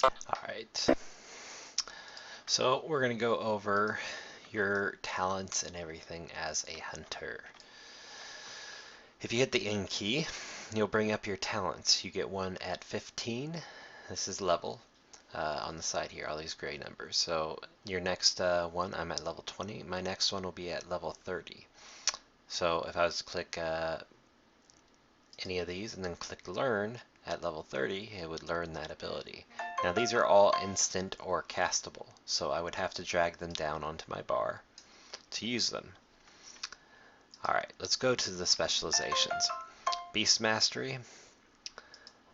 Alright, so we're going to go over your talents and everything as a hunter. If you hit the N key, you'll bring up your talents. You get one at 15. This is level on the side here, all these gray numbers. So your next one, I'm at level 20. My next one will be at level 30. So if I was to click any of these and then click learn at level 30, it would learn that ability. Now these are all instant or castable, so I would have to drag them down onto my bar to use them. Alright, let's go to the specializations. Beast Mastery,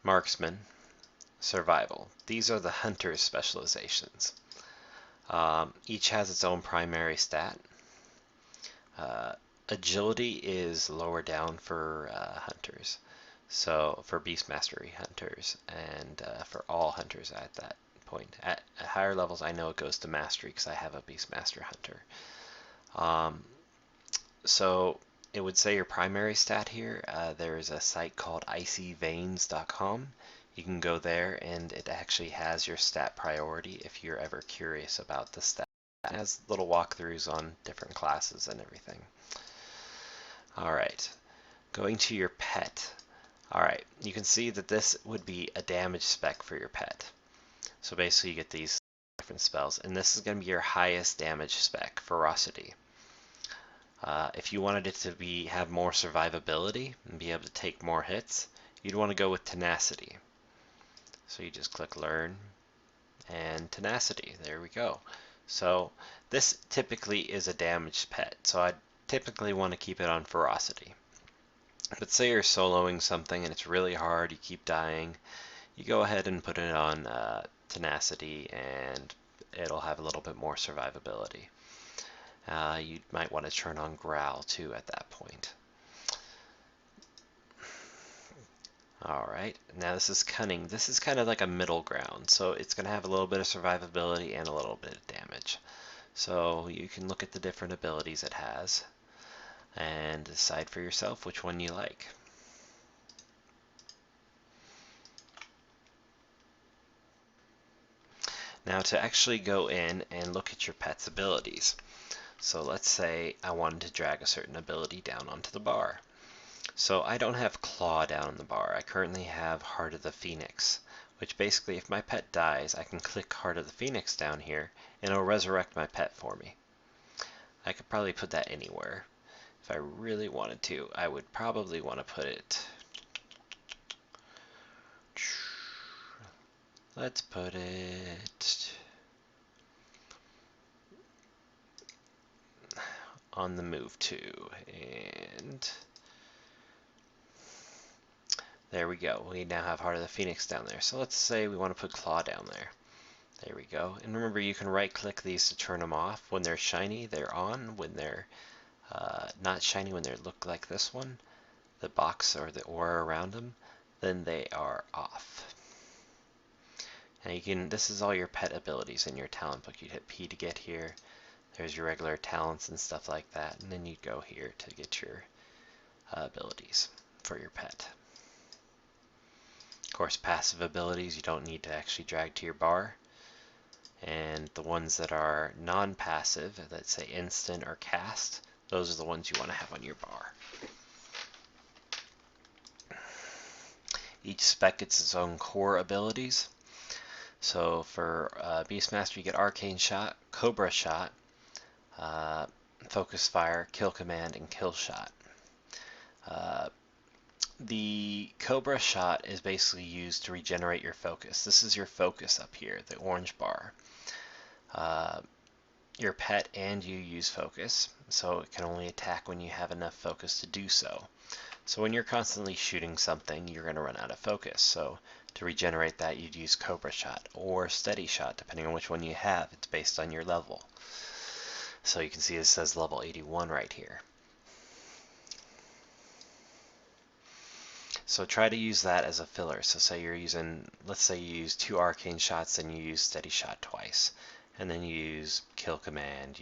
Marksman, Survival. These are the hunter's specializations. Each has its own primary stat. Agility is lower down for hunters. So for Beast Mastery hunters and for all hunters at that point. At higher levels, I know it goes to Mastery because I have a Beast Master hunter. So it would say your primary stat here. There is a site called icyveins.com. You can go there and it actually has your stat priority if you're ever curious about the stat. It has little walkthroughs on different classes and everything. Alright, going to your pet. Alright, you can see that this would be a damage spec for your pet. So basically you get these different spells, and this is going to be your highest damage spec, Ferocity. If you wanted it to have more survivability and be able to take more hits, you'd want to go with Tenacity. So you just click Learn and Tenacity. There we go. So this typically is a damaged pet, so I typically want to keep it on Ferocity. But say you're soloing something and it's really hard, you keep dying, you go ahead and put it on Tenacity and it'll have a little bit more survivability. You might want to turn on Growl too at that point. Alright, now this is Cunning. This is kind of like a middle ground, so it's going to have a little bit of survivability and a little bit of damage. So you can look at the different abilities it has and decide for yourself which one you like. Now to actually go in and look at your pet's abilities. So let's say I wanted to drag a certain ability down onto the bar. So I don't have Claw down on the bar. I currently have Heart of the Phoenix, which basically if my pet dies, I can click Heart of the Phoenix down here and it'll resurrect my pet for me. I could probably put that anywhere. If I really wanted to, I would probably want to put it... Let's put it on the move too, and there we go. We now have Heart of the Phoenix down there. So let's say we want to put Claw down there. There we go. And remember, you can right-click these to turn them off. When they're shiny, they're on. When they're not shiny, when they look like this one, the box or the aura around them, then they are off. Now you can, this is all your pet abilities in your talent book. You'd hit P to get here. There's your regular talents and stuff like that. And then you'd go here to get your abilities for your pet. Of course, passive abilities you don't need to actually drag to your bar. And the ones that are non-passive, that say instant or cast, those are the ones you want to have on your bar. Each spec gets its own core abilities. So for Beastmaster, you get Arcane Shot, Cobra Shot, Focus Fire, Kill Command, and Kill Shot. The Cobra Shot is basically used to regenerate your focus. This is your focus up here, the orange bar. Your pet and you use focus, so it can only attack when you have enough focus to do so. So when you're constantly shooting something, you're going to run out of focus. So to regenerate that, you'd use Cobra Shot or Steady Shot, depending on which one you have. It's based on your level. So you can see it says level 81 right here. So try to use that as a filler. So say you're using, let's say you use 2 Arcane Shots, then you use Steady Shot twice. And then you use Kill Command,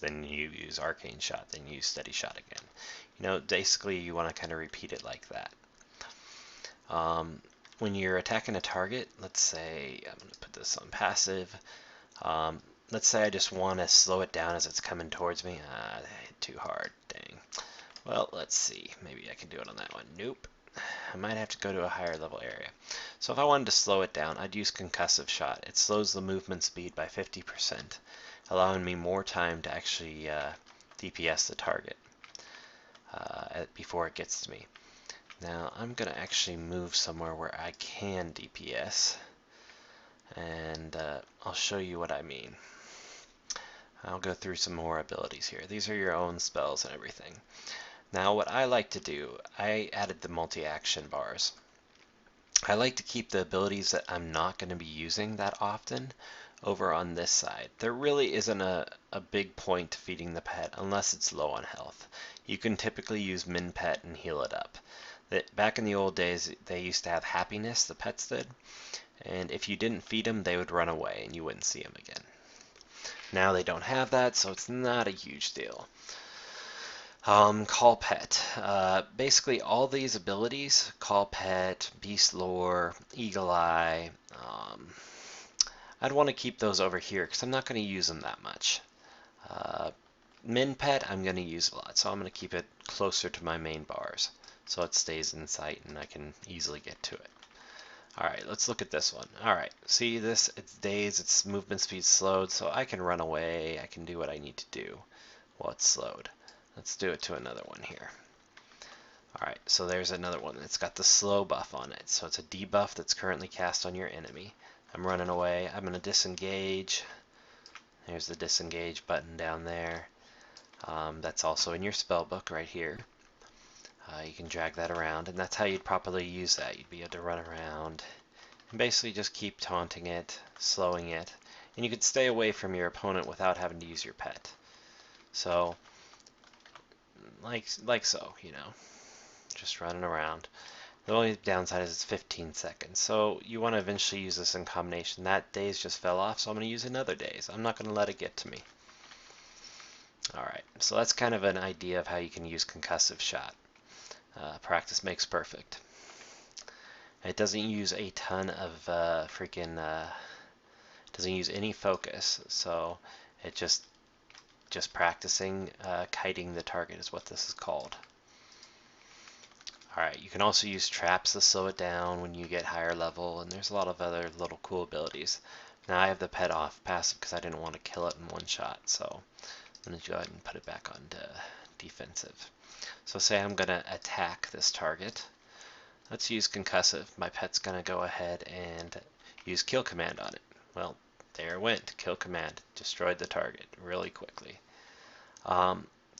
then you use Arcane Shot, then you use Steady Shot again. You know, basically you want to kind of repeat it like that. when you're attacking a target, let's say, I'm going to put this on passive. Let's say I just want to slow it down as it's coming towards me. I hit too hard, dang. Well, let's see, maybe I can do it on that one. Nope. I might have to go to a higher level area. So if I wanted to slow it down, I'd use Concussive Shot. It slows the movement speed by 50%, allowing me more time to actually DPS the target before it gets to me. Now I'm going to actually move somewhere where I can DPS, and I'll show you what I mean. I'll go through some more abilities here. These are your own spells and everything. Now what I like to do, I added the multi-action bars. I like to keep the abilities that I'm not going to be using that often over on this side. There really isn't a big point to feeding the pet unless it's low on health. You can typically use min pet and heal it up. Back in the old days, they used to have happiness, the pets did, and if you didn't feed them, they would run away and you wouldn't see them again. Now they don't have that, so it's not a huge deal. Call Pet. Basically all these abilities, Call Pet, Beast Lore, Eagle Eye, I'd want to keep those over here because I'm not going to use them that much. Min Pet I'm going to use a lot, so I'm going to keep it closer to my main bars so it stays in sight and I can easily get to it. Alright, let's look at this one. Alright, see this? It's dazed, its movement speed slowed, so I can run away, I can do what I need to do while it's slowed. Let's do it to another one here. Alright, so there's another one. It's got the slow buff on it. So it's a debuff that's currently cast on your enemy. I'm running away. I'm going to disengage. There's the disengage button down there. That's also in your spell book right here. You can drag that around, and that's how you'd properly use that. You'd be able to run around and basically just keep taunting it, slowing it, and you could stay away from your opponent without having to use your pet. So like so, you know, just running around. The only downside is it's 15 seconds, so you want to eventually use this in combination. That daze just fell off, so I'm going to use another daze. I'm not going to let it get to me. Alright, so that's kind of an idea of how you can use Concussive Shot. Practice makes perfect. It doesn't use a ton of doesn't use any focus, so it just practicing kiting the target is what this is called. Alright, you can also use traps to slow it down when you get higher level, and there's a lot of other little cool abilities. Now I have the pet off passive because I didn't want to kill it in one shot, so I'm going to go ahead and put it back on defensive. So say I'm going to attack this target. Let's use Concussive. My pet's going to go ahead and use Kill Command on it. Well, there it went. Kill Command. Destroyed the target really quickly.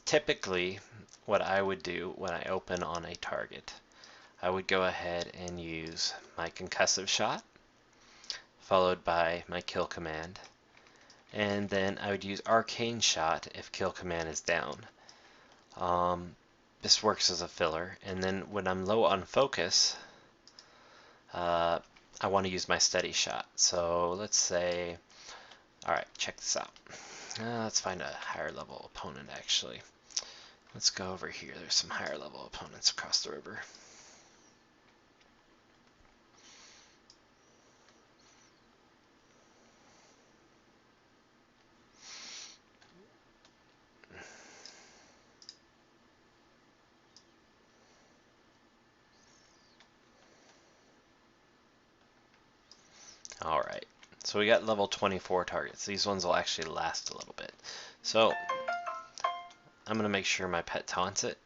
Typically, what I would do when I open on a target, I would go ahead and use my Concussive Shot, followed by my Kill Command, and then I would use Arcane Shot if Kill Command is down. This works as a filler, and then when I'm low on focus, I want to use my Steady Shot. So let's say, alright, check this out. Let's find a higher level opponent actually. Let's go over here. There's some higher level opponents across the river. Alright, so we got level 24 targets. These ones will actually last a little bit. So I'm going to make sure my pet taunts it.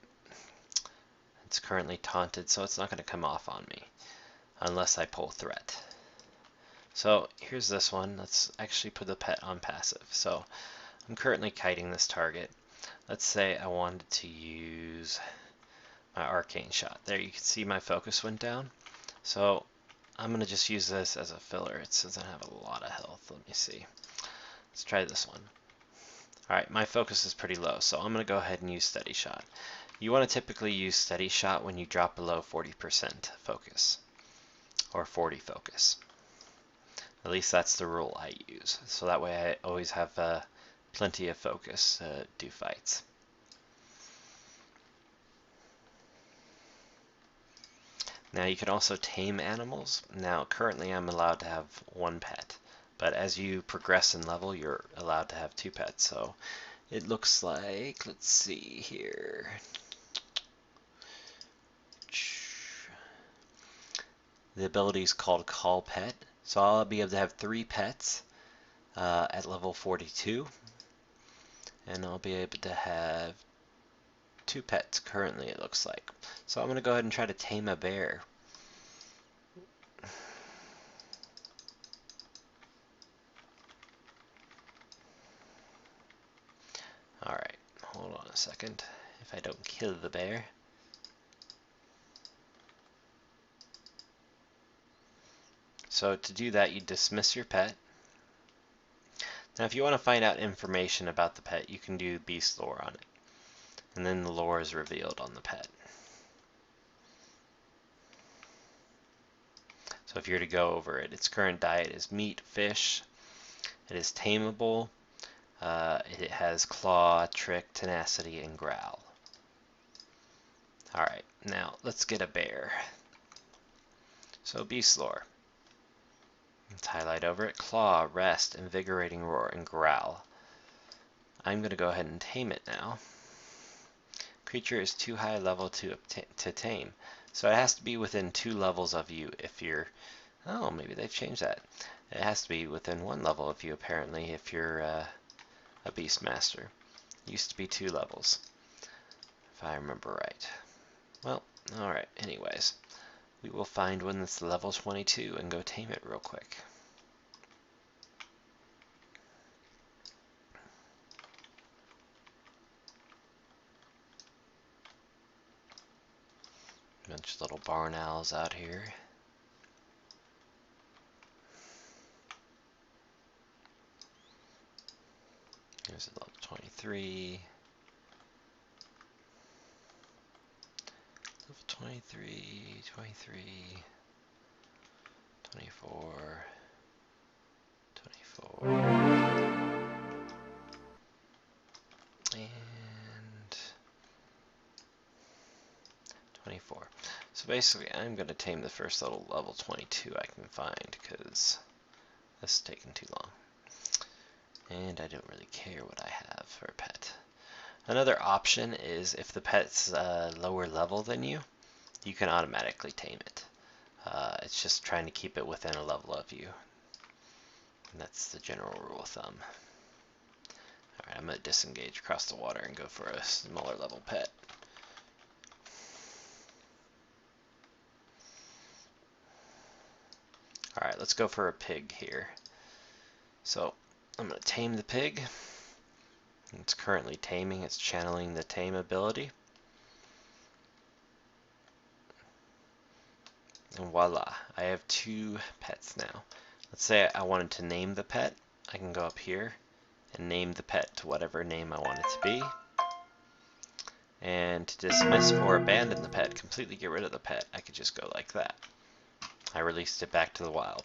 It's currently taunted, so it's not going to come off on me unless I pull threat. So here's this one. Let's actually put the pet on passive. So I'm currently kiting this target. Let's say I wanted to use my Arcane Shot. There you can see my focus went down. So I'm going to just use this as a filler. It doesn't have a lot of health. Let me see. Let's try this one. Alright, my focus is pretty low, so I'm going to go ahead and use Steady Shot. You want to typically use Steady Shot when you drop below 40% focus, or 40 focus. At least that's the rule I use, so that way I always have plenty of focus to do fights. Now you can also tame animals. Now currently I'm allowed to have one pet, but as you progress in level you're allowed to have two pets. So it looks like, let's see here. The ability is called Call Pet. So I'll be able to have 3 pets at level 42. And I'll be able to have 2 pets currently, it looks like. So I'm going to go ahead and try to tame a bear. Alright, hold on a second. If I don't kill the bear. So to do that, you dismiss your pet. Now if you want to find out information about the pet, you can do beast lore on it. And then the lore is revealed on the pet. So if you're to go over it, its current diet is meat, fish. It is tameable. It has claw, trick, tenacity, and growl. Alright, now let's get a bear. So beast lore. Let's highlight over it. Claw, rest, invigorating roar, and growl. I'm going to go ahead and tame it now. Creature is too high level to tame. So it has to be within 2 levels of you if you're... Oh, maybe they've changed that. It has to be within 1 level of you, apparently, if you're a Beastmaster. It used to be 2 levels, if I remember right. Well, alright, anyways. We will find one that's level 22 and go tame it real quick. Bunch of little barn owls out here. There's a level 23. Level 23, 23, 24, 24, and 24. So basically I'm going to tame the first little level 22 I can find because this is taking too long. And I don't really care what I have for a pet. Another option is if the pet's lower level than you, you can automatically tame it. It's just trying to keep it within a level of you. And that's the general rule of thumb. Alright, I'm going to disengage across the water and go for a smaller level pet. Alright, let's go for a pig here. So, I'm going to tame the pig. It's currently taming, it's channeling the tame ability. And voila, I have 2 pets now. Let's say I wanted to name the pet. I can go up here and name the pet to whatever name I want it to be. And to dismiss or abandon the pet, completely get rid of the pet, I could just go like that. I released it back to the wild.